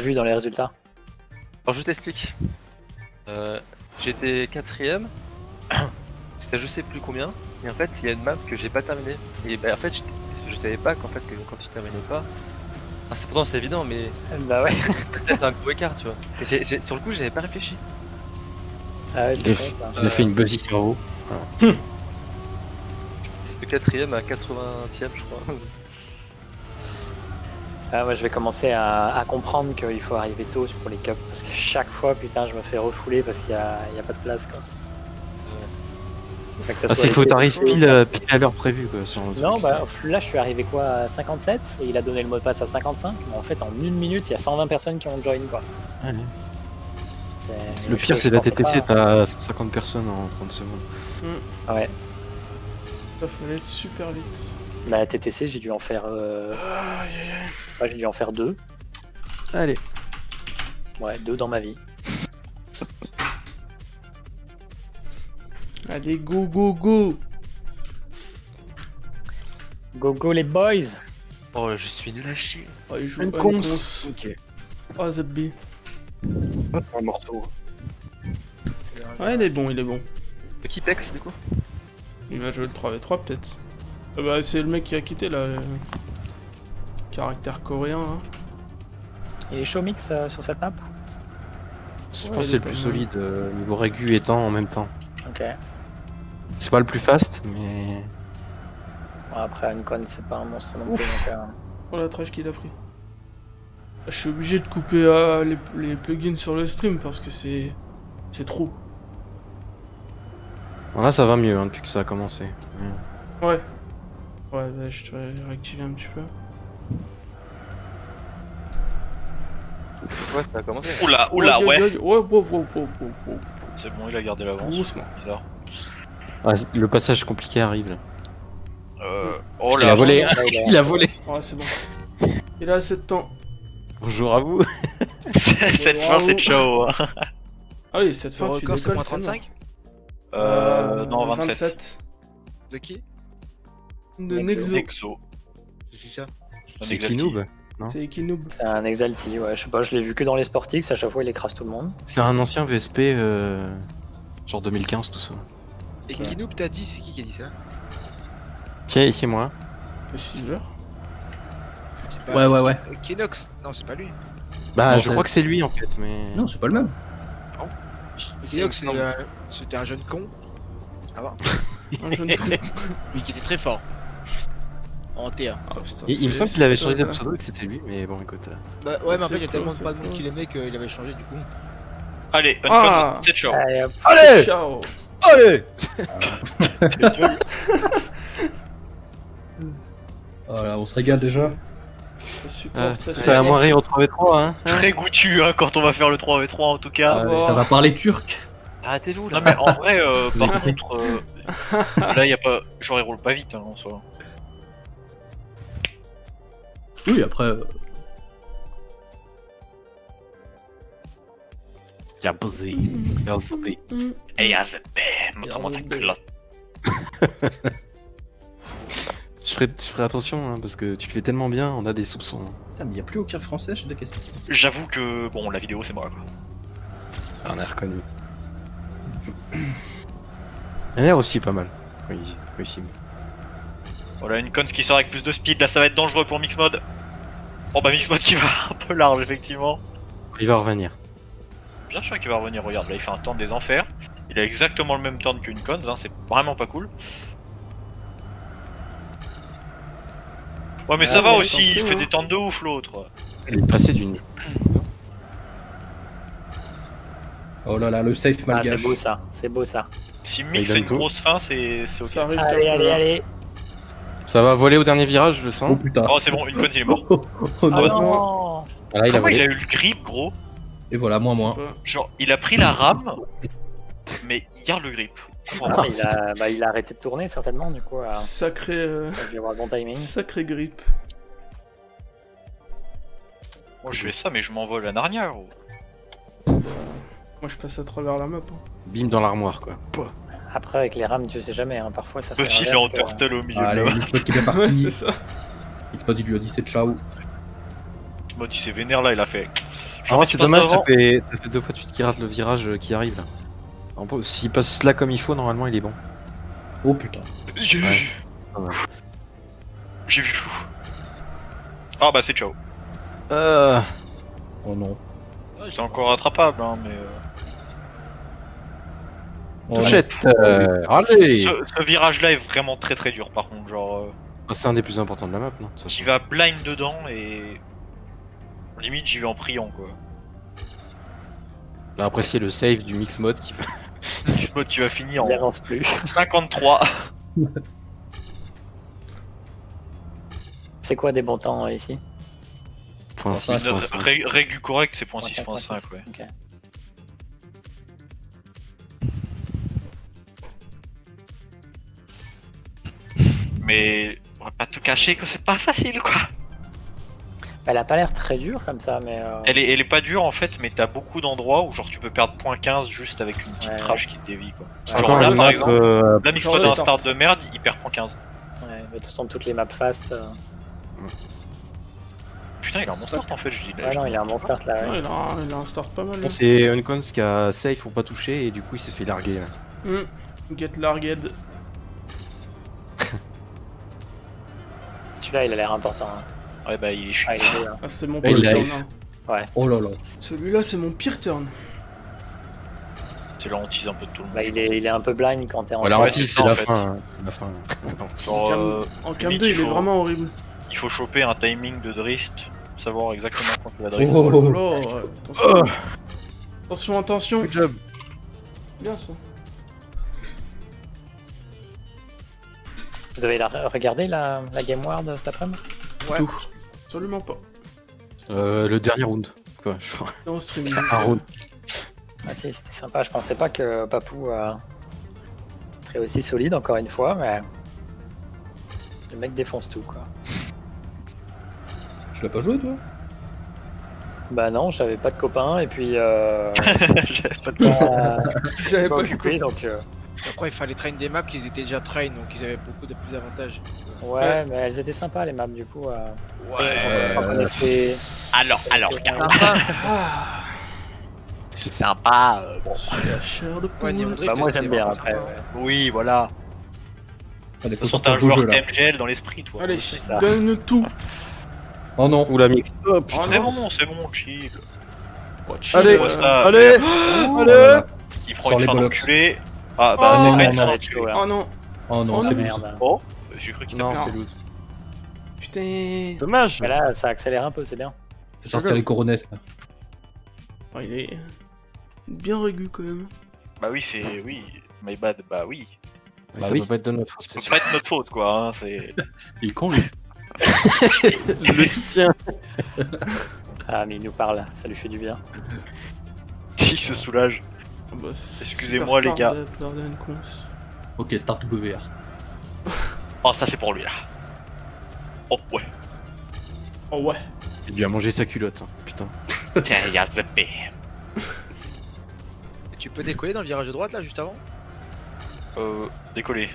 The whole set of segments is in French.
vu dans les résultats? Alors je t'explique. J'étais 4ème, j'étais je sais plus combien, et en fait il y a une map que j'ai pas terminée. Et bah, en fait je savais pas qu'en fait que quand tu terminais pas, pourtant c'est évident mais Bah ouais. peut-être un gros écart tu vois. Et sur le coup j'avais pas réfléchi. Ah ouais, c'est con, ça. Il a fait une buzzy cerveau. C'est de 4ème à 80ème je crois. Ah, moi, je vais commencer à comprendre qu'il faut arriver tôt pour les cups parce que chaque fois, putain, je me fais refouler parce qu'il y a pas de place quoi. Fait que ça Ah, soit c'est qu'il faut été- t'arriver pile à l'heure prévue quoi. Sur le Non, truc, bah là, je suis arrivé quoi à 57 et il a donné le mot de passe à 55. Mais en fait, en une minute, il y a 120 personnes qui ont join quoi. Ouais, C'est- le pire, je c'est la pensais TTC, pas. t'as 150 personnes en 30 secondes. Ouais. Ça fallait super vite. Bah TTC, j'ai dû en faire. Ouais, j'ai dû en faire 2. Allez. Ouais, 2 dans ma vie. Allez, go, go, go. Go go les boys. Oh je suis nul à chier. Oh, il joue Une un cons. cons. Ok. Oh, the B. Ah, c'est un morceau. Ouais, il est bon, il est bon. De qui pex du coup? Il va jouer le 3v3 peut-être. Ah bah, c'est le mec qui a quitté là. Le caractère coréen là. Il est chaud mix sur cette map. Je Ouais, pense que il c'est est le pas plus mal. solide niveau régu et temps en même temps. Ok. C'est pas le plus fast, mais. Bon, après, Uncon, c'est pas un monstre non plus. Donc, Oh la trash qu'il a pris. Je suis obligé de couper les plugins sur le stream parce que c'est trop. Bon, là, ça va mieux hein, depuis que ça a commencé. Ouais. Ouais, bah, je te réactiver un petit peu. Ouais ça a commencé. Oula, Aïe, ouais. aïe, aïe. Ouais, C'est bon, il a gardé l'avance. doucement. Bizarre. Ouais, le passage compliqué arrive là. Oh Il là a volé. là, il est- Il a volé. Ouais, c'est bon. Il a 7 temps. Bonjour à vous. Cette fin, c'est ciao. Hein. Ah oui, cette Le fin, tu record, c'est décolles, moins c'est mort. 35 Non, 27. De qui? De Nexo. Nexo. Nexo. C'est qui ça? C'est Kinoob. C'est Ekinoob. C'est un Exalti, ouais. Je sais pas, je l'ai vu que dans les Sportix. À chaque fois, il écrase tout le monde. C'est un ancien VSP, genre 2015, tout ça. Et Kinoob t'as dit, c'est qui a dit ça? Tiens, c'est moi. Le Silver. C'est pas- Ouais. Kinox? Non, c'est pas lui. Bah, Non, je c'est- crois que c'est lui en fait, mais. Non, c'est pas le même. Kinox, c'était un jeune con. Ça va. Un jeune con. Mais qui était très fort. En T1. Ah, putain, Il me c'est- semble qu'il avait c'est changé de ça. pseudo et que c'était lui, mais bon, écoute. Bah ouais, mais en fait, il y a C'est tellement quoi, pas de c'est monde quoi qui l'aimait qu'il avait changé du coup. Allez, Ah. Uncode, c'est ciao. Allez, hop. Allez. Ciao. Allez. Voilà, on se régale déjà. Ça supporte, ça Ça va supporte. moins rire au 3v3, hein. Très goûtu hein, quand on va faire le 3v3 en tout cas. Ah, Oh. Ça va parler turc. Arrêtez-vous là. Non mais en vrai, par contre, là y a pas, genre il roule pas vite hein, en soi. Oui, après. Y'a buzzé. Et y'a cette bête, montre-moi ta culotte. Je ferai attention, hein, parce que tu le fais tellement bien, on a des soupçons. Putain, mais y a plus aucun français chez question. J'avoue que, bon, la vidéo c'est moi quoi. Ah, on a reconnu. Il a l'air aussi pas mal. Oui, oui. Voilà une cons qui sort avec plus de speed, là ça va être dangereux pour Mixmod. Oh bah Mixmod qui va un peu large effectivement. Il va revenir. Bien sûr qu'il va revenir, regarde, là il fait un turn des enfers. Il a exactement le même turn qu'une cons, hein, c'est vraiment pas cool. Ouais mais ça va mais aussi, il tant fait pis, des hein. turns de ouf l'autre. Il est passé d'une. Oh là là, le safe Ah, c'est malgache. beau ça. C'est beau ça. Si Mix il a une donne tout. grosse fin, c'est ok. Ça risque Allez, un peu, allez, là. allez. Ça va voler au dernier virage, je le Oh sens. putain. Oh c'est bon, une cons il est mort. Oh Ah non. non. Voilà, il a Comment il volé. a eu le grip gros? Et voilà, moins. C'est pas- Genre il a pris la rame, mais il garde le grip. Ah, mais il a arrêté de tourner certainement du coup. Sacré, Je vais avoir le bon timing. sacré grip. Moi je fais ça mais je m'envole à Narnia gros. Moi je passe à travers la map. Hein. Bim dans l'armoire, quoi. Pouah. Après avec les rames tu sais jamais, hein, parfois ça fait. Sauf s'il est en turtle au milieu de Allez, là. Xbox qui est bien Ouais, parti. c'est ça. Xbox il lui a dit c'est ciao. Mode il s'est vénère là, il a fait. En vrai, c'est passe dommage, ça devant. fait 2 fois de suite qu'il rate le virage qui arrive là. S'il passe là comme il faut, normalement il est bon. Oh putain. J'ai Ouais. vu. J'ai vu flou. Ah bah c'est ciao. Oh non. C'est encore rattrapable, hein, mais... Oh, Touchette allez Ce virage-là est vraiment très très dur par contre, genre... C'est un des plus importants de la map, non ça, J'y vas blind dedans et... Limite j'y vais en priant quoi. Bah, après, c'est le save du mix mode qui fait. Mixmode tu vas finir Il en avance plus. 53. C'est quoi des bons temps ici? Point 6, point 5. Régu correct c'est .6, .6.5 ouais. Ok. Mais on va pas te cacher que c'est pas facile quoi. Elle a pas l'air très dure comme ça, mais. Elle est pas dure en fait, mais t'as beaucoup d'endroits où genre tu peux perdre .15 juste avec une petite Ouais. trash qui te dévie quoi. C'est Genre encore là une par map, exemple, là Mixmode a un Restart. start de merde, il perd .15. Ouais, mais de toute façon, toutes les maps fast. Putain il a un bon start en fait, je dis là. Ouais, je non, dis il a un bon n'importe start là. Ouais, Ouais. il a un start pas mal. hein. C'est Uncons qui a safe pour pas toucher et du coup il s'est fait larguer là. Get larged. Celui-là, il a l'air important. Hein. quoi. Ouais bah il est chiant. Ah, il est bien. Ah, c'est mon Et pire turn. live. hein. Oh là là. Celui-là, c'est mon pire turn. C'est là on tease un peu de tout le monde. Bah, il est un peu blind quand t'es en. Voilà, Ouais, anti, c'est c'est ça, la en fait. fin. hein. C'est la fin. Anti. Genre, En cam limite, 2, il il est faut- vraiment horrible. Il faut choper un timing de drift, savoir exactement quand tu vas drift. Oh, Oh là, attention. Attention, attention. Good job. Bien ça. Vous avez regardé la Game Ward cet après-midi? Ouais. Absolument pas. Le dernier round. Quoi, je crois. Dans le streaming. Un round. Ah si, c'était sympa. Je pensais pas que Papou serait aussi solide encore une fois, mais le mec défonce tout quoi. Tu l'as pas joué toi? Bah non, j'avais pas de copains et puis J'avais pas de J'avais pas pas occupé donc Après, il fallait train des maps qui étaient déjà train, donc ils avaient beaucoup de plus d'avantages. ouais, mais elles étaient sympas les maps du coup. Ouais. On connaissait. Alors, Ah, c'est sympa. Bon. la chair de Ouais, poule. Neon Drift, Bah moi c'était j'aime bien vraiment après. sympa. Ouais. Oui, voilà. Allez, faut T'es sortir un le beau joueur jeu là. TMGL dans l'esprit, toi. Allez, c'est ça. donne tout. Oh non. Ou la mix. Oh putain. C'est bon, c'est bon, chill. Oh, chill, Allez, Vois ça, allez, Oh allez. là là. il prend Sors une les fin bollocks. d'enculé. Ah bah Oh, c'est non, pas non, une non. fin Ça va être d'enculé. chaud, là. Oh non, Oh non, Oh, c'est Merde. loose. Oh, j'ai cru qu'il Non, tapait. c'est loose. putain. Dommage. Mais là ça accélère un peu, c'est bien. Faut sortir les coronesses là. Oh, il est bien régu quand même. Bah oui, c'est... Oui, my bad, bah oui. Ça oui. peut pas être de notre faute, Ça c'est peut sûr. pas être notre faute, quoi. Hein, c'est... Il est con lui. Le soutien. Ah mais il nous parle, ça lui fait du bien. Il se soulage. Ah bah, c'est Excusez-moi, les Superstar gars. de Blood and Cons. Ok, start WR. Oh, ça c'est pour lui, là. Oh, ouais. Oh ouais. Il lui a mangé sa culotte. hein. Putain. Tiens, il y a zappé. Et tu peux décoller dans le virage de droite là, juste avant? Décoller.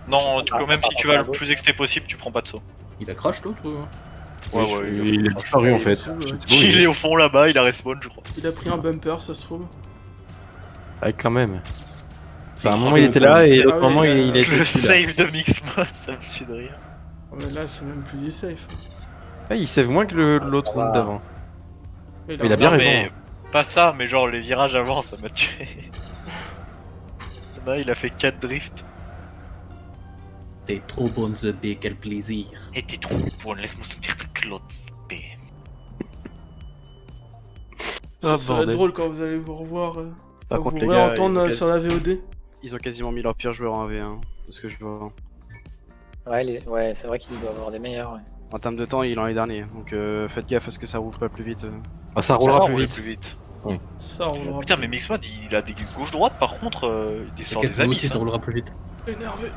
Non, Ah, même si ah, tu vas ah, le ah, plus exté possible, tu prends pas de saut. Il a crash l'autre Ouais, ouais, Il est disparu en fait. Ouais. Je sais pas où Il est au fond là-bas, il a respawn, je crois. Il a pris un bumper, ça se trouve. Ah, quand même. Ça, à un moment il était là et l'autre Ah oui, moment il était Le plus là. save de Mixmod, ça me tue de rire. Oh, mais là, c'est même plus du safe. Ah, il save moins que l'autre round d'avant. Et Il a bien Non, raison. mais pas ça, mais genre les virages avant, ça m'a tué. Là, il a fait 4 drifts. T'es trop bonne B, quel plaisir. Et t'es trop bonne, laisse-moi sentir ta clotte. Ça, Ah, ça va être bordel. drôle quand vous allez vous revoir. Par quand contre, vous les gars, réentendre ils ont sur la VOD. Ils ont quasiment mis leur pire joueur en V1, de ce que je vois. Ouais, c'est vrai qu'il doit avoir des meilleurs. Ouais. En termes de temps, il en est dernier, donc faites gaffe à ce que ça roule pas plus vite. Ah, ça roulera va plus rouler vite. Ça, on aura Putain, mais Mixmod, il a des gauche-droite, par contre, il sort T'inquiète, des nous amis. aussi ça roulera plus vite. énervé.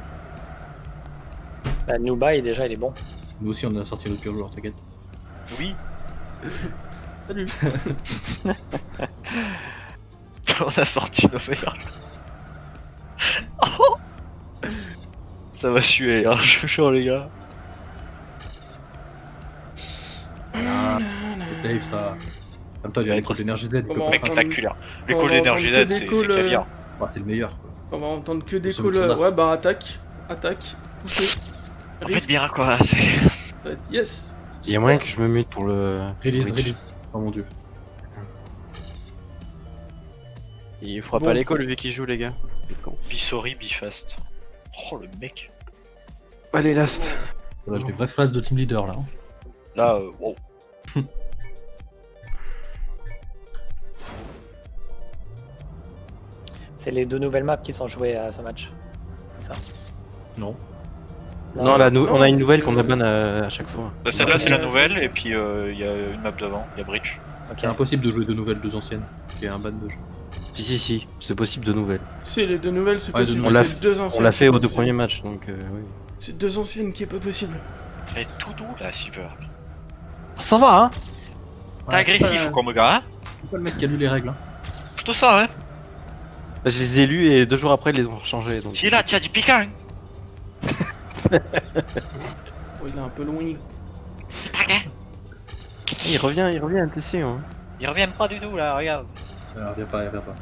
Bah, Nubai déjà il est bon. Nous aussi on a sorti notre pire joueur, t'inquiète. Oui, Salut. on a sorti nos meilleurs. Oh ça va suer, hein, je suis chaud, les gars. C'est safe ça. même temps, il y a l'école d'énergie Z. il peut Comment pas- Spectaculaire. On L'école va d'énergie entendre Z, que c'est des calls, caviar. Ouais, c'est le meilleur. Quoi. On va entendre que des Nous sommes calls. standards. Ouais, bah attaque. Attaque. Pousser. En fait, Risque. bien quoi. Yes. Il y a moyen que je me mute pour le. Release, Witch. release. Oh mon dieu. Il fera Bon. pas l'école vu qu'il joue, les gars. Bisori, bifast. Oh le mec. Allez, last. Là, j'ai des vraies phrases de team leader là. Là, wow. C'est les 2 nouvelles maps qui sont jouées à ce match. C'est ça. Non. Non, on a une nouvelle qu'on abonne à chaque fois. Bah, celle-là, c'est la nouvelle, et puis il y a une map devant, il y a Breach. Ok. C'est impossible de jouer deux nouvelles, deux anciennes. Il y a un ban de jeu. Si, c'est possible de nouvelles. Si, les 2 nouvelles, c'est Ouais, possible. de On l'a C'est 2 anciennes. On l'a fait qui est aux pas 2 possible. premiers matchs, donc oui. C'est 2 anciennes qui est pas possible. Elle est tout doux là, Silver. Ça va, hein? T'es agressif ou quoi, mon gars, hein? C'est pas le mec qui a lu les règles. Hein. Plutôt ça, hein? Je les ai lus et 2 jours après, ils les ont changés. Donc... Tu es là, tu as dit piquant, hein? Oh, il est un peu loin. Il revient, TC. Hein. Ils reviennent pas du tout là, regarde. Reviens pas, reviens pas.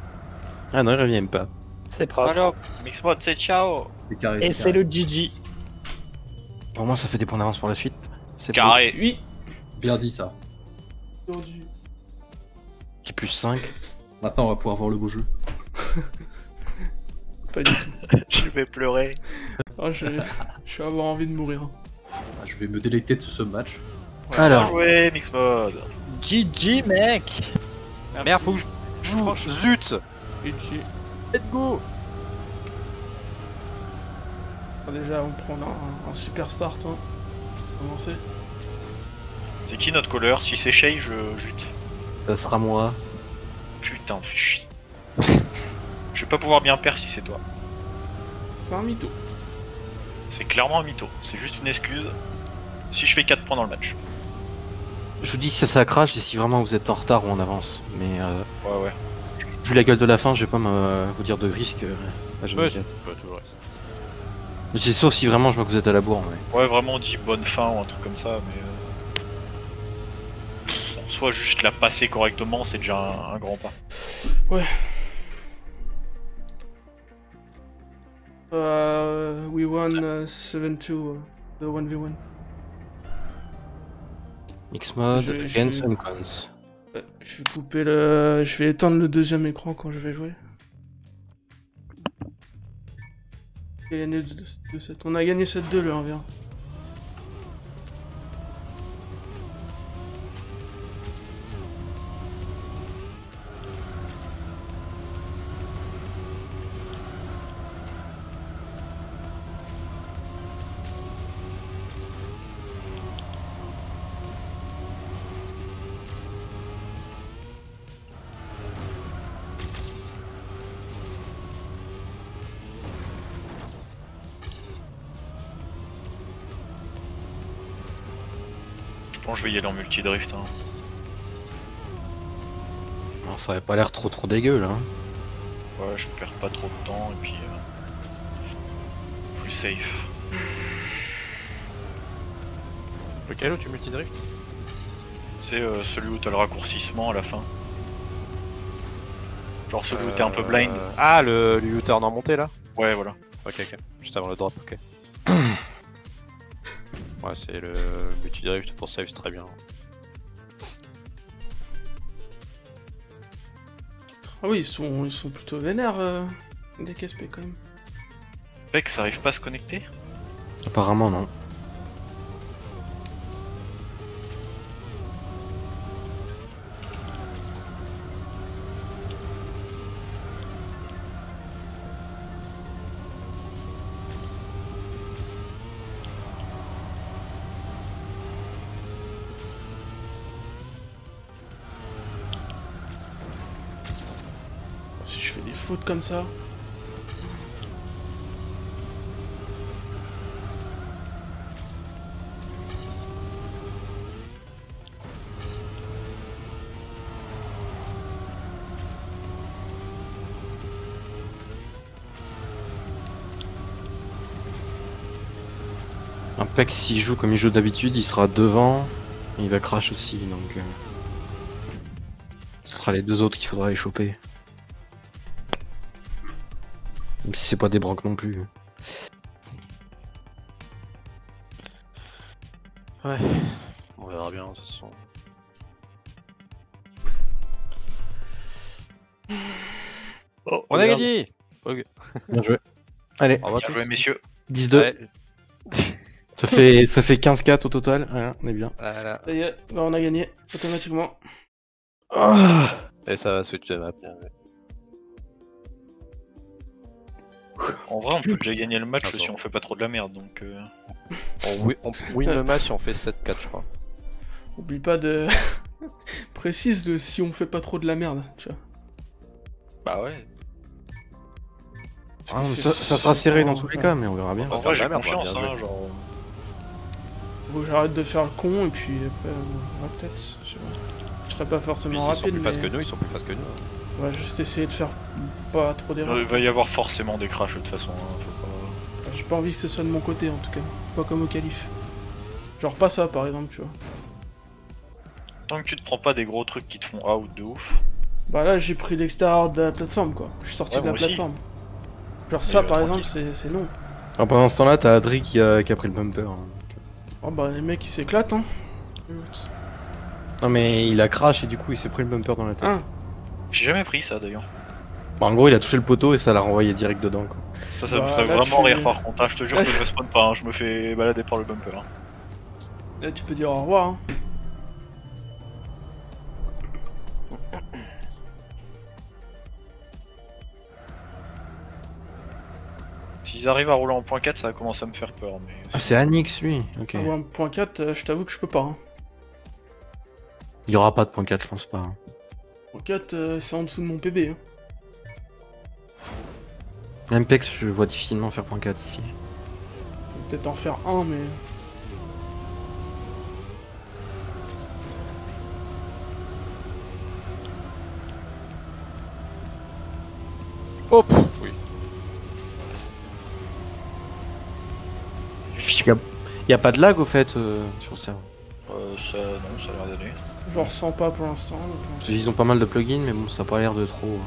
Ah non, il revient pas. C'est propre. Alors, Mixmod, c'est ciao. C'est carré. Et c'est carré. le GG. Au moins, ça fait des points d'avance pour la suite. C'est Carré. Oui. Bien dit ça. Perdu. Qui plus 5. Maintenant, on va pouvoir voir le beau jeu. Pas du tout. Je vais pleurer. Ah, je vais avoir envie de mourir. Ah, je vais me délecter de ce match. Alors. Bien joué, Mixmod. GG, mec. Merde, faut que je joue. Zut. Et tu... Let's go. Déjà, on prend un super start. Hein. Commencer. C'est qui notre caller? Si c'est Shay, je jute. Ça sera moi. Putain, fais chier. Je vais pas pouvoir bien perdre si c'est toi. C'est un mytho. C'est clairement un mytho. C'est juste une excuse. Si je fais 4 points dans le match. Je vous dis si ça crache et si vraiment vous êtes en retard ou en avance. Mais Ouais. vu la gueule de la fin, je vais pas vous dire de risque. Je Ouais, m'inquiète. c'est pas tout le reste. Mais c'est sauf si vraiment je vois que vous êtes à la bourre. Ouais. Ouais, vraiment, on dit bonne fin ou un truc comme ça, mais. En soi, juste la passer correctement, c'est déjà un grand pas. We won 7-2 the 1v1. X mode Je- against je- uncons. Je vais couper le... Je vais éteindre le deuxième écran quand je vais jouer. On a gagné 2-7. On a gagné 7-2 le 1v1. Je pense que je vais y aller en multi-drift. Hein. Alors, ça avait pas l'air trop dégueu là. Hein. Ouais, je perds pas trop de temps et puis. Plus safe. Lequel où tu multidrift? C'est celui où t'as le raccourcissement à la fin. Genre celui où t'es un peu blind. Ah, le U-turn en montée là? Ouais, voilà. Ok, juste avant le drop, ok. Ouais, c'est le multidrift pour save, c'est très bien. Ah oui, ils sont plutôt vénères, des KSP quand même. Mec, ça arrive pas à se connecter? Apparemment non. Si je fais des fautes comme ça... Un Pex s'il joue comme il joue d'habitude, il sera devant. Et il va crash aussi donc. sera les deux autres qu'il faudra aller choper. Même si c'est pas des branques non plus. Ouais. On verra bien de toute façon. Oh, On a regarde. gagné. Bien joué. Allez, Au revoir Bien tous. joué, messieurs. 10-2. Ouais. Ça fait 15-4 au total. Ouais, on est bien. Voilà. Ça y est, bah, on a gagné automatiquement. Ah Et ça va switch de map. Bien. En vrai, on peut déjà gagner le match Attends. si on fait pas trop de la merde, donc... On win le match et on fait 7-4 je crois. Oublie pas de... Précise de si on fait pas trop de la merde, tu vois. Bah ouais. Ah, mais C'est ça sera serré dans super- tous les cas, mais on verra bien. En faire vrai, de la j'ai merde, confiance, bien hein, joué. genre... Faut que j'arrête de faire le con et puis après, ouais, peut-être, je sais pas. Je serais pas Puis forcément ils sont rapide, plus fast que mais... nous, ils sont plus fast que nous. hein. Ouais, juste essayer de faire pas trop Il d'erreurs. va y avoir forcément des crashs de toute façon, hein, faut pas... J'ai pas envie que ce soit de mon côté en tout cas, pas comme au calife. Genre pas ça par exemple, tu vois. Tant que tu te prends pas des gros trucs qui te font out de ouf. Bah là j'ai pris l'extérieur de la plateforme quoi, je suis sorti Ouais, de la moi aussi. plateforme. Genre ça par tranquille. exemple c'est non. Alors, pendant ce temps-là, t'as Adri qui a pris le bumper. Hein. Oh bah les mecs ils s'éclatent hein. Non, mais il a crash et du coup, il s'est pris le bumper dans la tête. Ah, J'ai jamais pris ça d'ailleurs. Bah, en gros, il a touché le poteau et ça l'a renvoyé direct dedans. Quoi. Ça me Bah, ferait là, vraiment tu- rire par contre. Ah, je te jure que je respawn pas, hein, je me fais balader par le bumper. Hein. là tu peux dire au revoir hein. S'ils arrivent à rouler en .4, ça va commencer à me faire peur. Mais... Ah, c'est Anix lui. Ok. Ah, ouais, point 4, je t'avoue que je peux pas hein. Il y aura pas de point 4, je pense pas. Hein. Point 4 c'est en dessous de mon PB hein. Même Pex, je vois difficilement faire point 4 ici. Je vais peut-être en faire un mais... Hop. Oui. Y a pas de lag au fait sur ça. Ça, non, ça a l'air d'aller. Je ressens pas pour l'instant. donc, Parce qu'ils ont pas mal de plugins, mais bon, ça a pas l'air de trop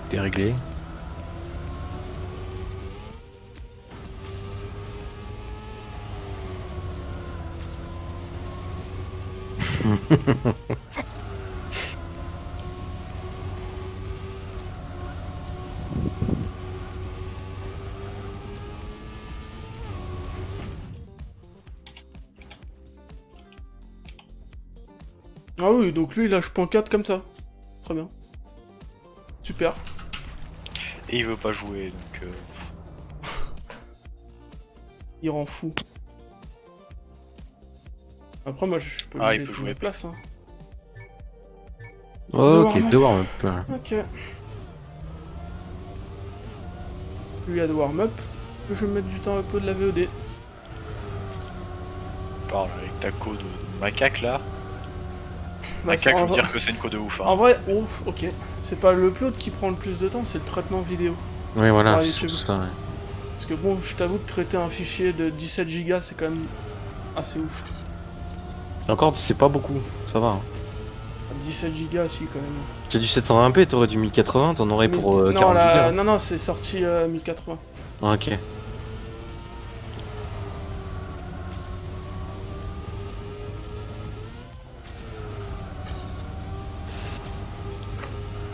déréglé. Ah oui, donc lui il lâche point 4 comme ça. Très bien. Super. Et il veut pas jouer, donc... Il rend fou. Après moi je peux Ah, lui il peut laisser jouer. ma place hein. Oh, ok, warm-up. deux warm-up. Ok. Lui a de warm-up. Je vais me mettre du temps un peu de la VOD. Parle avec ta co de macaque là. Bah, Macaque, je en veux vrai- dire que c'est une co de ouf. Hein. En vrai, ouf, ok. C'est pas le upload qui prend le plus de temps, c'est le traitement vidéo. Ouais, voilà, Ah, c'est YouTube. tout ça. Ouais. Parce que bon, je t'avoue que traiter un fichier de 17 Go c'est quand même assez ouf. Encore, c'est pas beaucoup, ça va. Hein. 17 Go si quand même. C'est du 720p, t'aurais du 1080, t'en aurais pour 40 non, gigas. non, non, c'est sorti 1080. Ah, ok.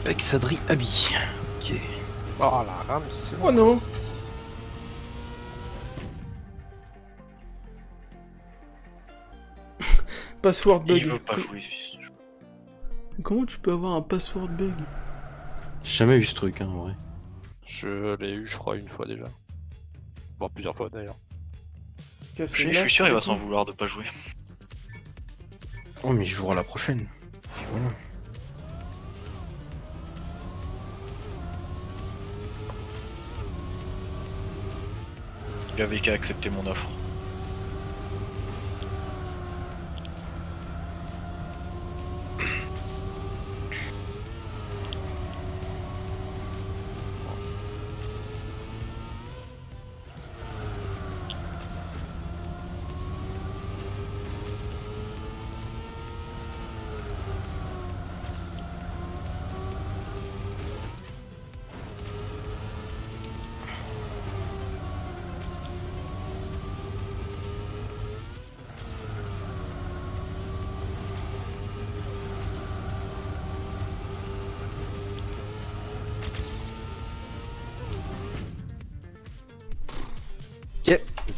Avec Sadri Abi. Ok. Oh la rame, c'est Oh non. Password Et bug. il veut pas jouer. Comment tu peux avoir un password bug? J'ai jamais eu ce truc, hein, en vrai. Je l'ai eu, je crois, une fois déjà. Voire plusieurs fois d'ailleurs. Je suis sûr il va s'en vouloir de pas jouer. Oh, mais il jouera la prochaine. Et voilà. Il avait qu'à accepter mon offre.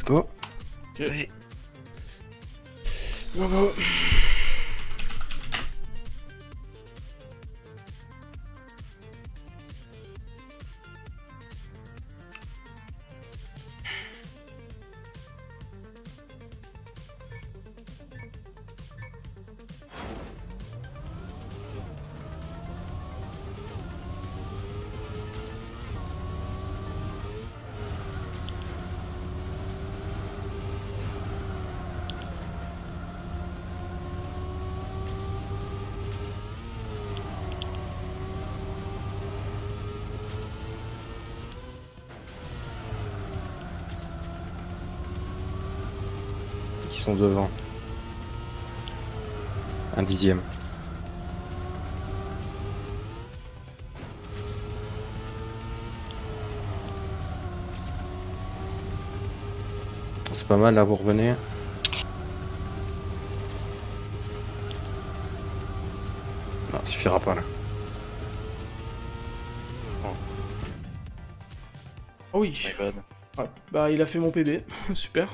Let's go. Ok. Go go. Qui sont devant. Un dixième. C'est pas mal là, vous revenez. Non, ça suffira pas là. Ah oui. Oh my god. Ouais, bah il a fait mon PB, super.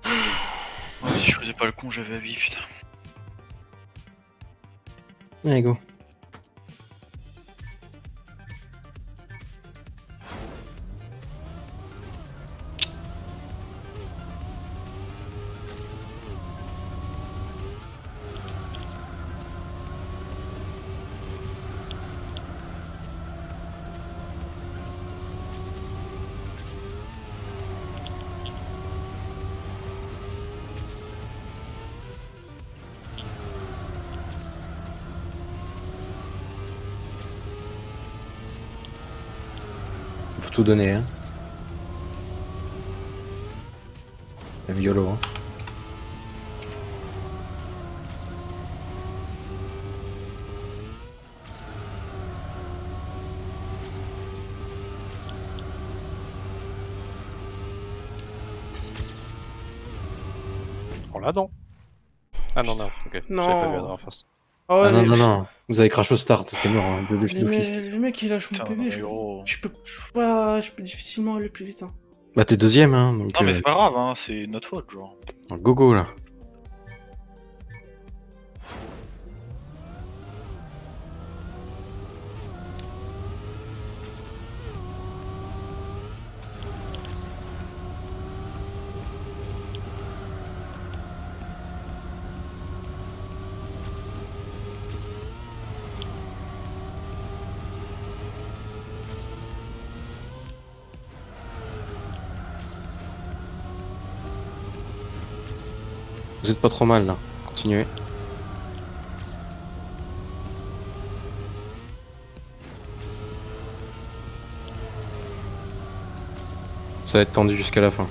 Oh, si je faisais pas le con, j'avais 8, putain. Allez, go. Faut tout donner, hein. Même YOLO, hein. Oh là, non. Ah non, non, ok. Non. J'avais pas vu en face. Ah ouais, Ah non, les- non, non. Vous avez crash au start, c'était mort, hein. De Les, d'office. les mecs, ils lâchent mon Putain, PB, mais je gros. peux difficilement aller plus vite. Hein. Bah t'es deuxième, hein. Donc, Non, mais c'est pas grave, hein, c'est notre faute, genre. go go là. Vous êtes pas trop mal là. Continuez. Ça va être tendu jusqu'à la fin.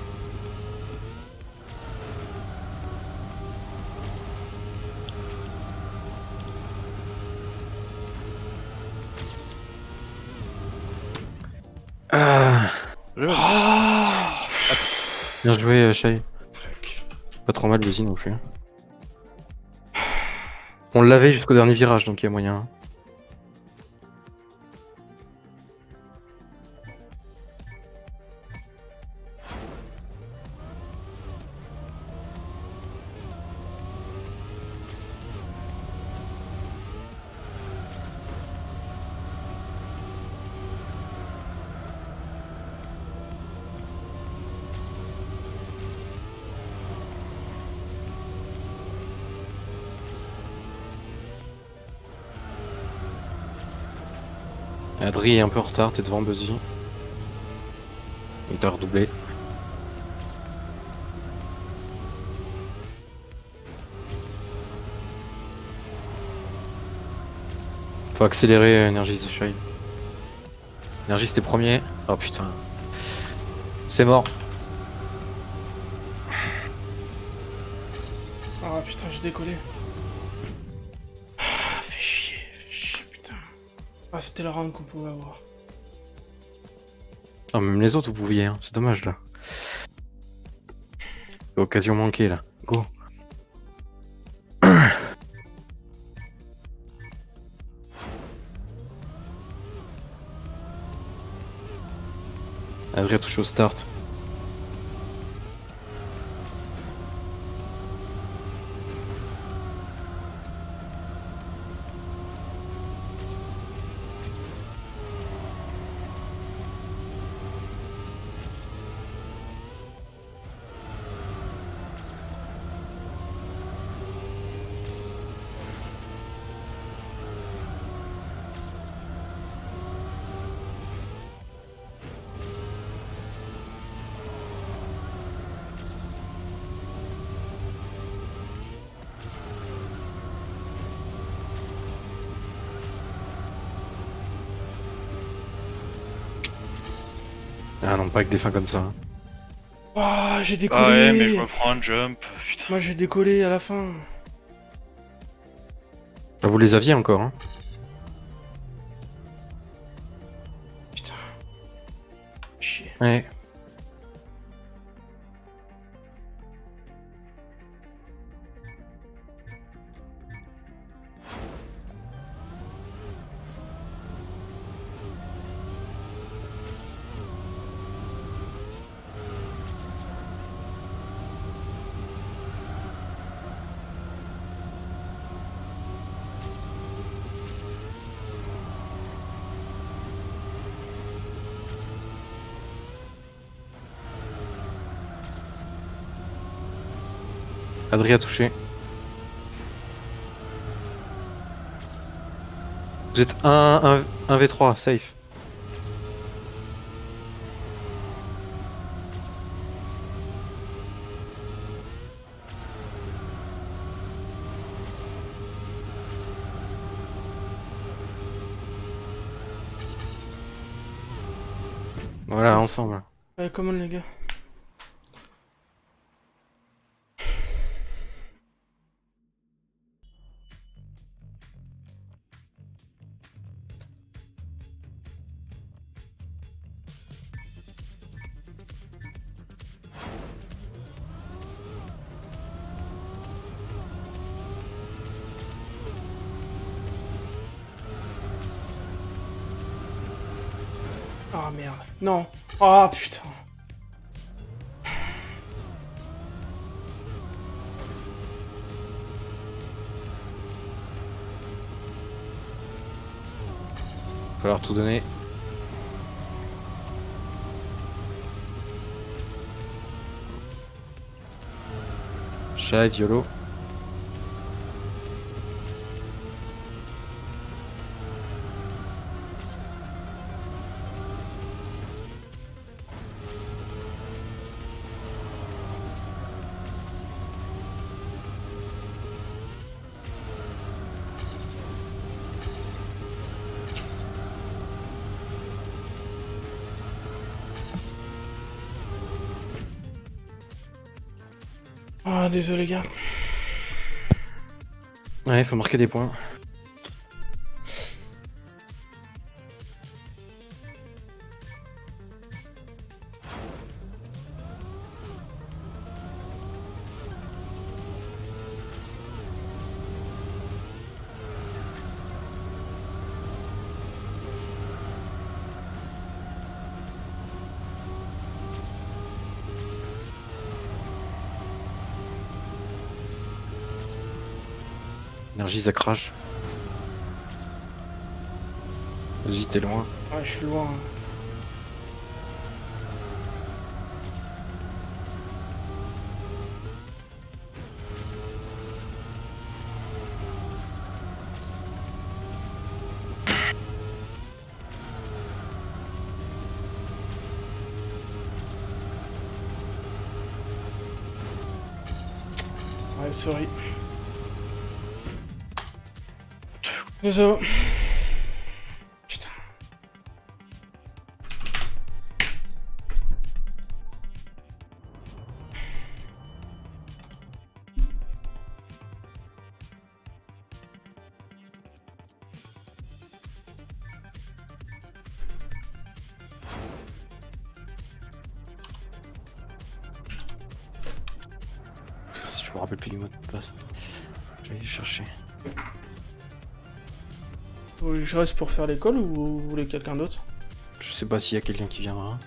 Ah. Bien joué, Shai. Pas trop mal, Lucy non plus. On l'avait jusqu'au dernier virage, donc il y a moyen. Adri est un peu en retard, t'es devant Buzzy. Il t'a redoublé. Faut accélérer Energis et Shai. Energis t'es premier. Oh putain. C'est mort. Ah putain, j'ai décollé. Ah, fais chier, putain. Ah, c'était la round qu'on pouvait avoir. Oh, même les autres vous pouviez, hein. C'est dommage là. Occasion manquée là. Go. Adrien touche au start. Ah non, pas avec des fins comme ça. Hein. Ah, j'ai décollé. Ah ouais, mais je me prends un jump. Putain. Moi j'ai décollé à la fin. Ah, vous les aviez encore, hein. Putain. Chier. Ouais. Adrien touché. Vous êtes 1v3, safe. Voilà, ensemble. Allez, commande les gars. Ah merde. Non. Ah putain. Falloir tout donner. Chat, YOLO. Ah désolé gars. Ouais, faut marquer des points. Énergie, ça crache. Vas-y, t'es loin. Ouais, je suis loin. Ouais, sorry. Désolé. Putain. Si je me rappelle plus du mot de passe. J'allais chercher. Vous voulez que je reste pour faire l'école ou vous voulez quelqu'un d'autre? Je sais pas s'il y a quelqu'un qui viendra.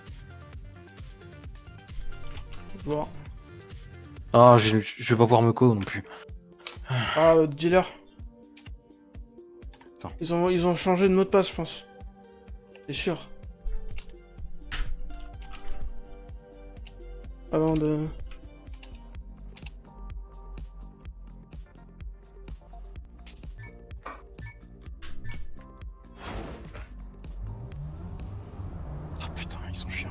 voir. Ah, je vais pas pouvoir me co non plus. Ah, dealer. Attends. Ils ont changé de mot de passe, je pense. C'est sûr. Avant de... Oh putain, ils sont chiants.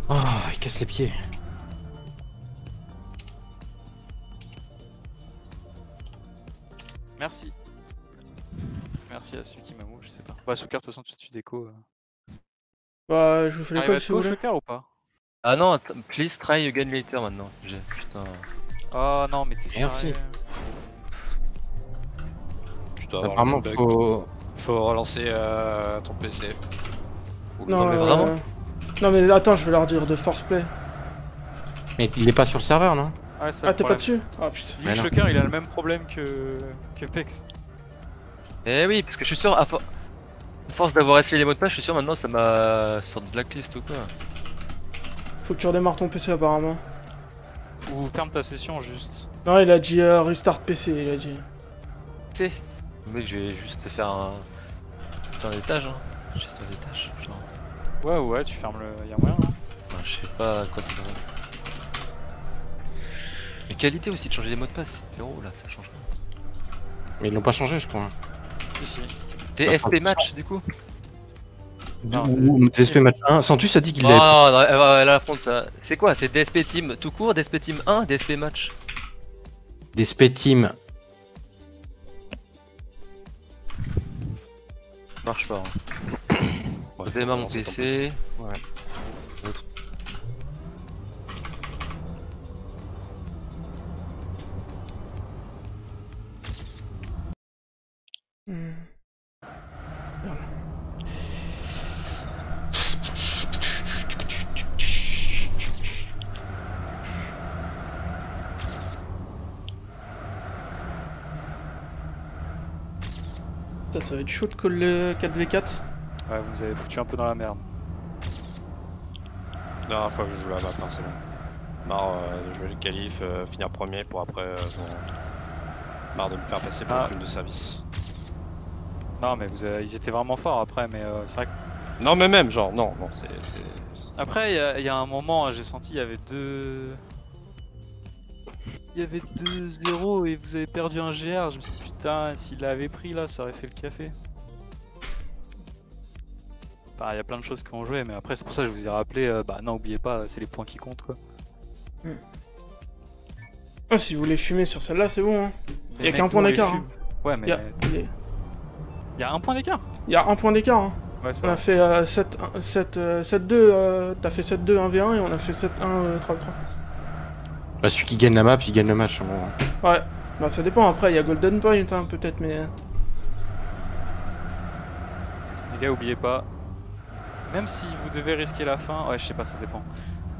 Ah, il casse les pieds. Merci. Merci à celui qui m'a mou, je sais pas. Bah, Soukar, de toute façon, tu déco. Bah, je vous fais les Arrive à calls si vous déco, voulez. Soukar ou pas? Ah non, please try again later maintenant. Putain. Oh non, mais t'es Merci. sérieux? Tu dois avoir Apparemment, le bug. faut... relancer ton PC. Non, mais vraiment Non mais attends, je vais leur dire de force play. Mais il est pas sur le serveur, non? Ouais, c'est Ah, le t'es pas problème. dessus? Ah putain. Mais non. Shocker, il a le même problème que Pex. Eh oui, parce que je suis sûr, à force d'avoir essayé les mots de passe, je suis sûr maintenant que ça m'a sorti de blacklist ou quoi. Faut que tu redémarres ton PC apparemment. Ou ferme ta session juste. Non, il a dit restart PC, il a dit. Tu mais je vais juste faire un gestion des tâches, hein. Gestion des tâches, genre. Ouais, tu fermes le. Y'a moyen, hein. Enfin, je sais pas à quoi ça va. Mais qualité aussi de changer les mots de passe, héros là, ça change pas. Mais ils l'ont pas changé, je crois. Si, si. DSP match du coup. Ou DSP match 1. Santus a dit qu'il Non, l'avait. non, elle va affronter ça. C'est quoi? C'est DSP team tout court, DSP team 1, DSP match. DSP team. Marche pas. Hein. Ouais, Je démarre mon PC. Ouais. Ça va être chaud de call le 4v4. Ouais, vous avez foutu un peu dans la merde. La dernière fois que je joue la map, hein, c'est bon. Marre de jouer le qualif, finir premier pour après. Marre de me faire passer pour une fume de service. Non, mais ils étaient vraiment forts après, mais c'est vrai que. Non, mais même, genre, non, c'est. Après, il y a un moment, j'ai senti il y avait Il y avait 2-0 et vous avez perdu un GR. Je me suis dit, putain, s'il l'avait pris là, ça aurait fait le café. Bah, il y a plein de choses qui ont joué, mais après, c'est pour ça que je vous ai rappelé. Bah, non, oubliez pas, c'est les points qui comptent quoi. Ah, si vous voulez fumer sur celle-là, c'est bon. Hein. Mais Y'a mec, qu'un point nous, on les d'écart. fume. Ouais, mais. Il y a un point d'écart. Il y a un point d'écart. Hein. Ouais, ça On a fait 7-2, t'as fait 7-2 1v1 et on a fait 7-1 3v3. Bah, celui qui gagne la map, il gagne le match en gros. Ouais, bah ça dépend, après il y a Golden Point hein, peut-être, mais... Les gars, oubliez pas. Même si vous devez risquer la fin, ouais, je sais pas, ça dépend.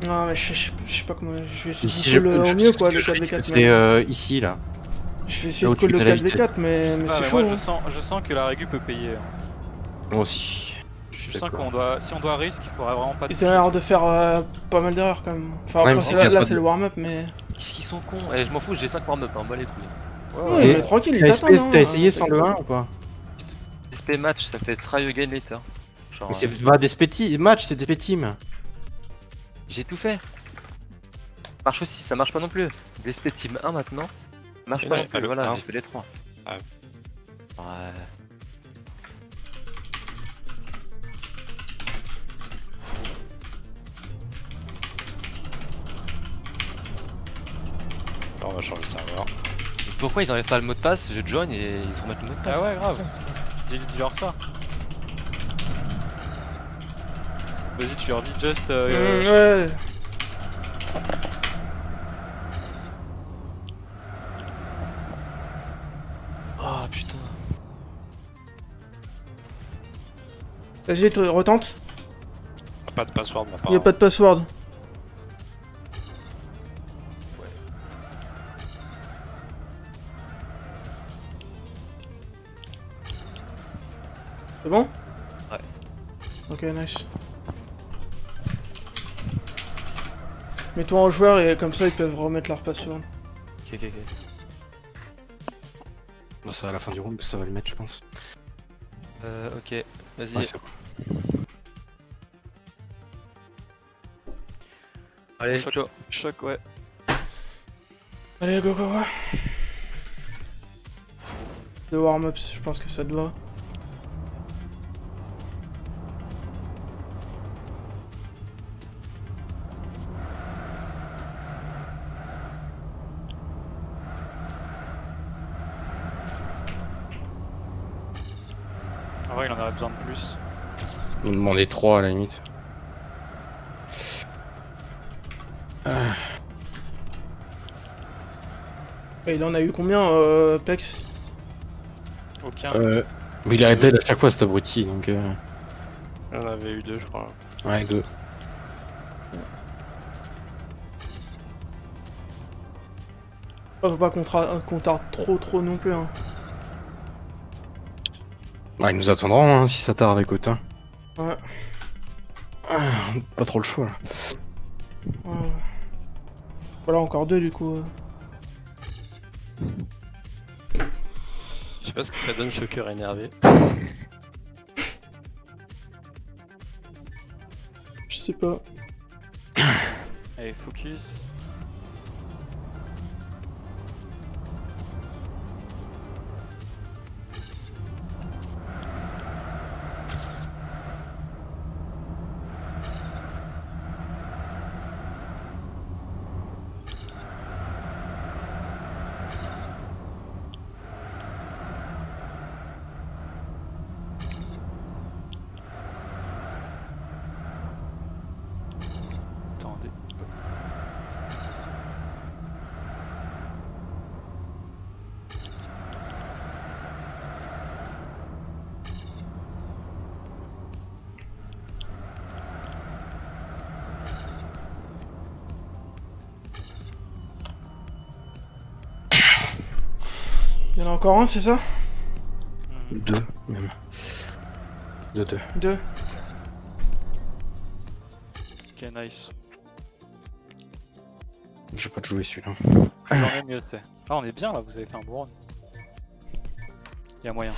Non mais je sais pas comment... Je vais essayer Ici, de call au mieux quoi, le 4v4. C'est ici là. Je vais essayer là de où tu call le mets la vitesse. 4v4, mais c'est chaud. Moi, hein. je sens que la régu peut payer. Moi aussi. Je sens qu'on doit, si on doit risque, il faudrait vraiment pas. Ils ont l'air de faire pas mal d'erreurs quand même. Enfin Ouais, après mais c'est c'est qu'il y a là pas c'est de- le warm-up mais... Qu'est-ce qu'ils sont cons? Eh, je m'en fous, j'ai 5 warm-up, hein, bas les couilles. Ouais, mais tranquille, ils t'attendent. hein, T'as essayé sans le 1 ou pas? DSP match, ça fait try again later. Genre, Mais c'est pas DSP team match, c'est DSP team. j'ai tout fait. Marche aussi, ça marche pas non plus. DSP team 1 maintenant. Marche Et pas non, non plus, le voilà, 1. j'ai fait les 3. Ouais. Ouais. Alors, on va changer le serveur. pourquoi ils enlèvent pas le mot de passe, je join et ils remettent le mot de passe. Ah ouais, grave. Dis-leur ça. Vas-y, tu leur dis just. Ouais. Ah putain. Vas-y, retente. Pas de password de ma part. Il y a pas de password. C'est bon? Ouais. Ok, nice. Mets-toi en joueur et comme ça ils peuvent remettre leur password. Ok. Bon, c'est à la fin du round que ça va le mettre, je pense. Ok, vas-y. Ouais, c'est bon. Allez, Choc, go. choc, ouais. Allez, go. De warm-ups, je pense que ça te va. Ah ouais, il en aurait besoin de plus. On demandait 3 à la limite. Et il en a eu combien, Pex? Aucun. Mais il arrêtait à chaque fois cet abruti, donc On avait eu 2, je crois. ouais, 2. Faut pas qu'on tarde trop non plus, hein. Ouais, ils nous attendront hein, si ça tarde, écoute. Hein. Ouais. Pas trop le choix là. Ouais. Voilà, encore 2 du coup. Je sais pas ce que ça donne, choqueur énervé. Je sais pas. Allez, focus. Attendez. Il y en a encore un, c'est ça? 2 même. 2. 2. Ok, nice. Je vais pas te jouer celui-là. J'en ai mieux, tu sais. Ah, on est bien là, vous avez fait un bon round. Y'a moyen.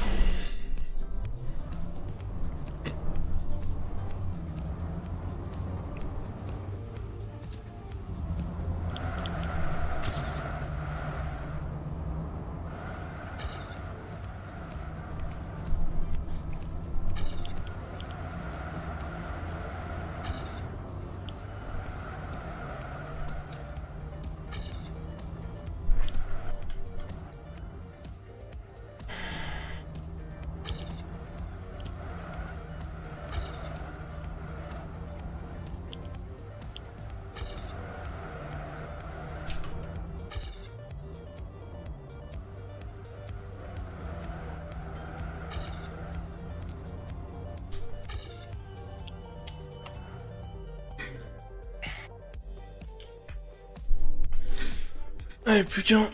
Allez, plus qu'un.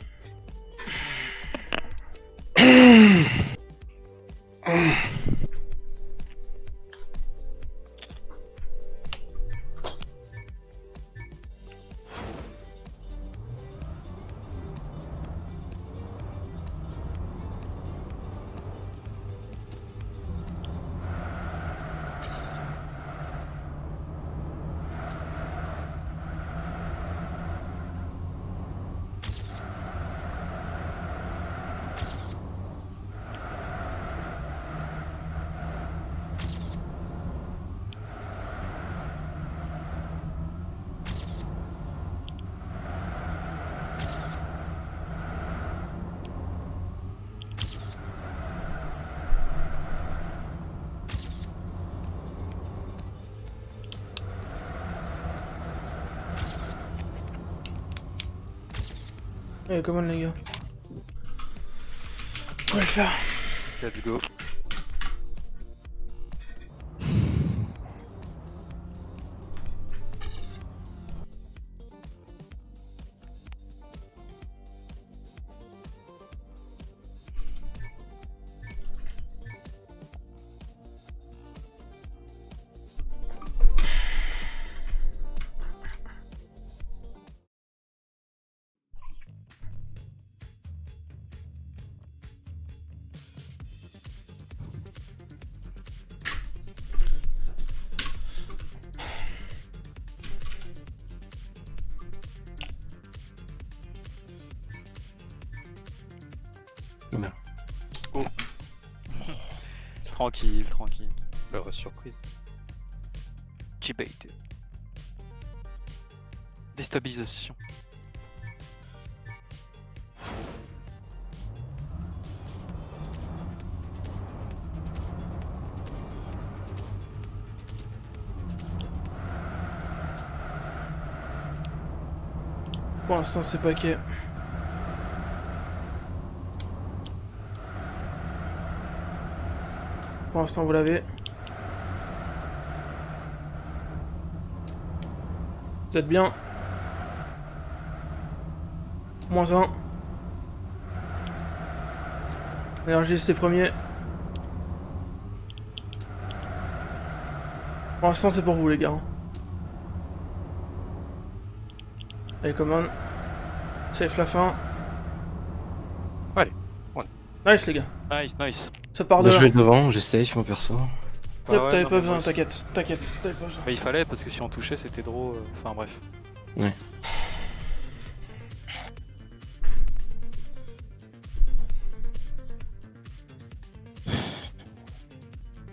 Allez, comment les gars? On va le faire. Let's go. Merde. Oh. Tranquille, tranquille. La surprise. G-bait. Déstabilisation. Pour l'instant, c'est paquet. Pour l'instant, vous l'avez. Vous êtes bien. -1. Énergie, c'était premier. Pour l'instant, c'est pour vous, les gars. Allez, commande. Safe la fin. Allez, Nice, les gars. Nice, nice. Ça part de Là, je là. vais devant, j'essaye mon perso. Yep, Ouais, t'avais non, pas mais besoin, moi aussi. t'inquiète, t'avais pas besoin. Bah, il fallait parce que si on touchait c'était drôle. Enfin bref. Ouais.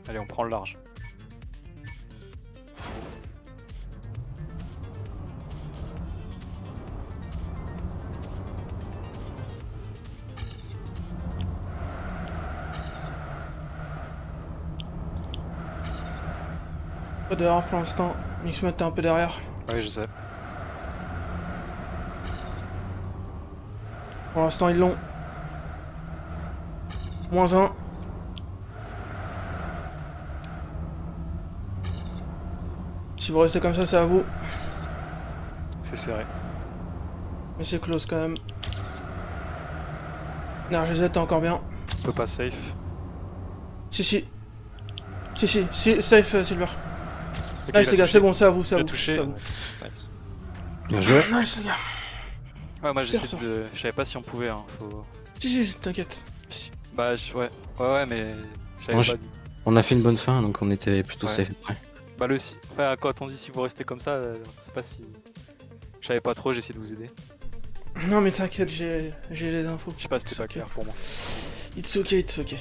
Allez, on prend le large. Pas dehors pour l'instant. Mixmod, t'es un peu derrière. Oui, je sais. Pour l'instant, ils l'ont. -1. Si vous restez comme ça, c'est à vous. C'est serré. Mais c'est close quand même. NRGZ, t'es encore bien. On peut pas safe. Si, si. Si, safe, Silver. Ok, Nice, il a les gars, touché. c'est bon, c'est à vous, c'est à Il a vous. touché. c'est à vous. Nice. Bien joué. Nice, les gars. Ouais, moi Super, j'essaie ça. de. Je savais pas si on pouvait, hein. Faut. Si, t'inquiète. Bah, ouais. Ouais, mais. Je savais Moi, pas. On a fait une bonne fin, donc on était plutôt Ouais. safe après. Bah, le. Enfin, quand on dit si vous restez comme ça, je sais pas si. Je savais pas trop, j'essaie de vous aider. Non, mais t'inquiète, j'ai les infos. Je sais pas si c'était pas Ok. clair pour moi. It's okay, it's okay.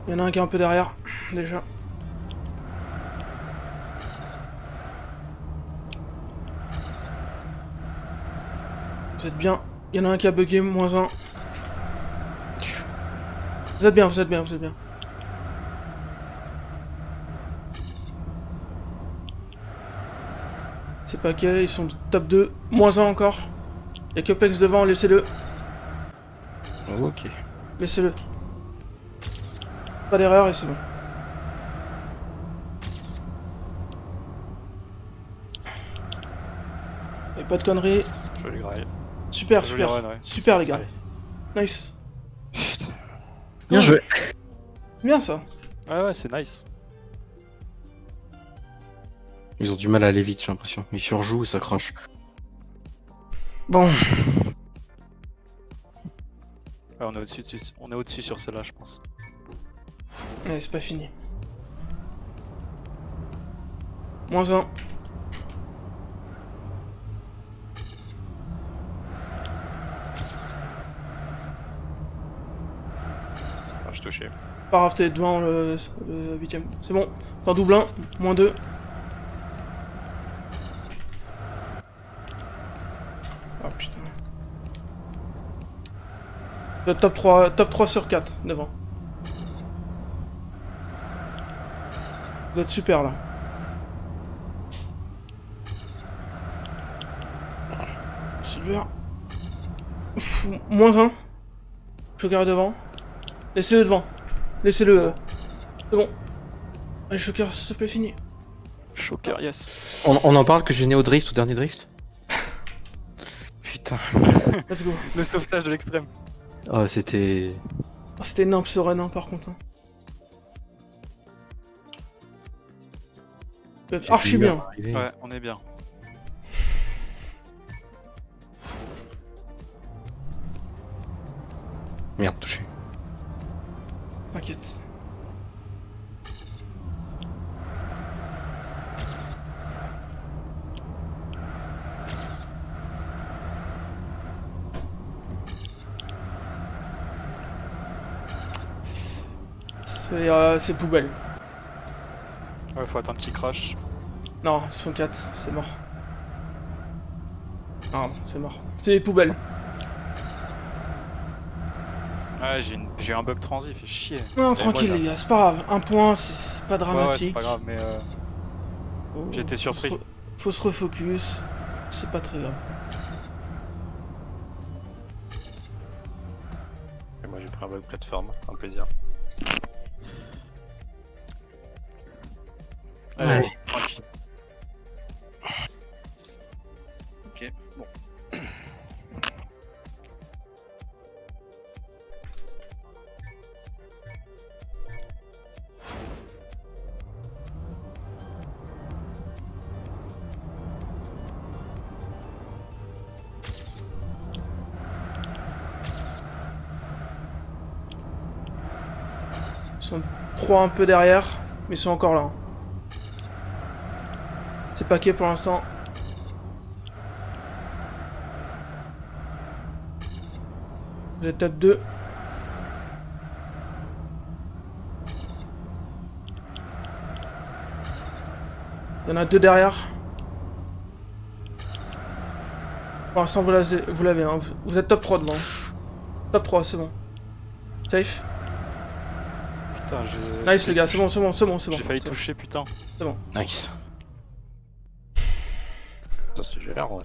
Il y en a un qui est un peu derrière, déjà. Vous êtes bien. Il y en a un qui a bugué, -1. Vous êtes bien, vous êtes bien, vous êtes bien. C'est pas ok, ils sont top 2. -1 encore. Y'a que Pex devant, laissez-le. Ok. Laissez-le. Pas d'erreur et c'est bon. Et pas de conneries. Joli grail. Super, Joli super. run, ouais. Super les gars. Allez. Nice. Putain. Bien joué. Bien ça. Ouais, c'est nice. Ils ont du mal à aller vite, j'ai l'impression. Ils surjouent et ça crache. Bon. Ouais, on est au-dessus sur celle-là, je pense. Ouais, c'est pas fini. -1. Ah, je touchais. Pas grave, t'es devant le 8ème. C'est bon. T'en double 1. -2. Oh putain. Top 3 sur 4 devant. Vous êtes super là. Silver. Ouf, -1. Shocker est devant. Laissez-le devant. Laissez-le. C'est bon. Allez, Shocker, s'il te plaît, fini. Shocker, yes. On en parle que j'ai né au drift, au dernier drift. Putain. Let's go. Le sauvetage de l'extrême. Oh, c'était... Ah, c'était énorme ce run, hein, par contre. Hein. j'ai Archi failli bien. arriver. Ouais, on est bien. Merde, touché. T'inquiète. C'est poubelle. Ouais, faut attendre qu'il crash. Non, 104, c'est mort. Ah, c'est mort. C'est poubelle. Ouais, j'ai un bug transi, fait chier. Non, Et tranquille moi, les gars, c'est pas grave. Un point, c'est pas Ouais, dramatique. c'est pas grave, mais Oh, j'étais surpris. Faut se refocus. C'est pas très grave. Et moi j'ai pris un bug plateforme, un plaisir. Allez, tranquille. Ok, bon. Ils sont 3 un peu derrière, mais ils sont encore là. C'est paquet pour l'instant. Vous êtes top 2. Il y en a 2 derrière. Pour l'instant, vous l'avez. Hein. Vous êtes top 3 devant. Top 3, c'est bon. Safe. Putain, j'ai... Nice les gars, c'est bon, c'est bon, c'est bon, c'est bon. J'ai failli C'est bon. toucher, putain. Nice. Ça c'est GR, ouais.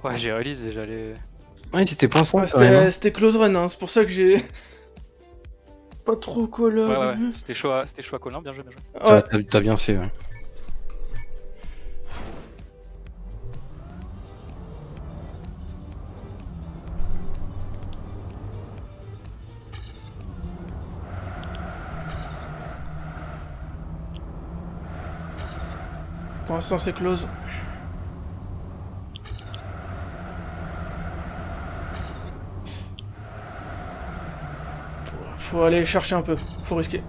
Ouais, j'ai réalisé et j'allais... Ouais, c'était point Ah, 5 c'était close run, hein. C'est pour ça que j'ai pas trop call. Ouais, c'était chaud à Colin, bien joué, bien joué. Ouais. T'as bien fait, ouais. Pour l'instant, c'est close. Faut aller chercher un peu, faut risquer.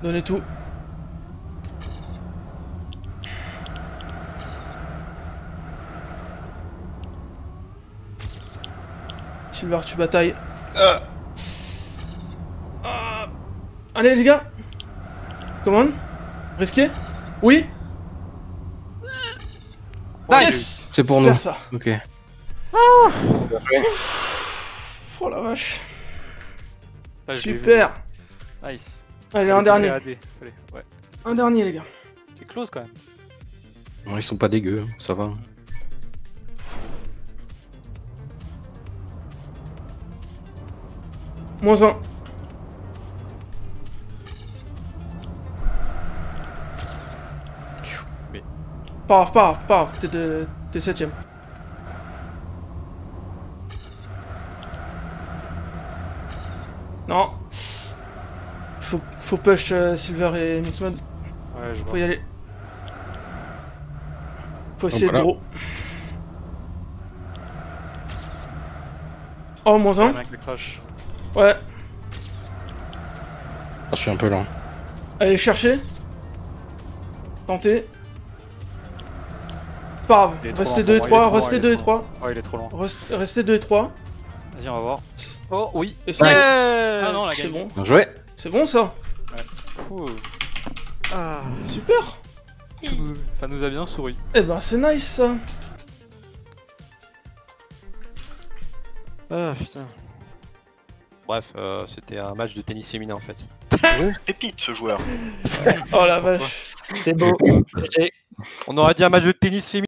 Donnez tout. Silver, tu batailles. Allez les gars. Come on. Risqué. Oui. Nice. C'est pour Super, nous. ça. Ok. Oh la vache. Ah, je l'ai vu. Super. Nice. Allez, un dernier. Allez, ouais. Un dernier les gars. C'est close quand même. Bon, ils sont pas dégueux, hein, ça va. -1. Mais... Pas grave, t'es 7ème. Non. Faut push Silver et Mixmod. Ouais, je vois. Faut y aller. Faut essayer voilà. de gros. Oh, -1. Avec le crash. Ouais. Ah, je suis un peu lent. Allez chercher. Tenter. Pas Il est grave. trop Restez lent 2 et pour 3, moi, il est trop restez lent, 2 il et est 3. Ouais, il est trop lent. Restez 2 et 3. Vas-y, on va voir. Oh, oui. Et Nice. Ah non, la c'est game. bon. Bien joué. C'est bon ça. Ouh. Super. Ça nous a bien souri. Eh ben c'est nice ça. Ah putain. Bref, c'était un match de tennis féminin en fait. Pépite ce joueur. Oh la vache. C'est beau. GG. On aurait dit un match de tennis féminin.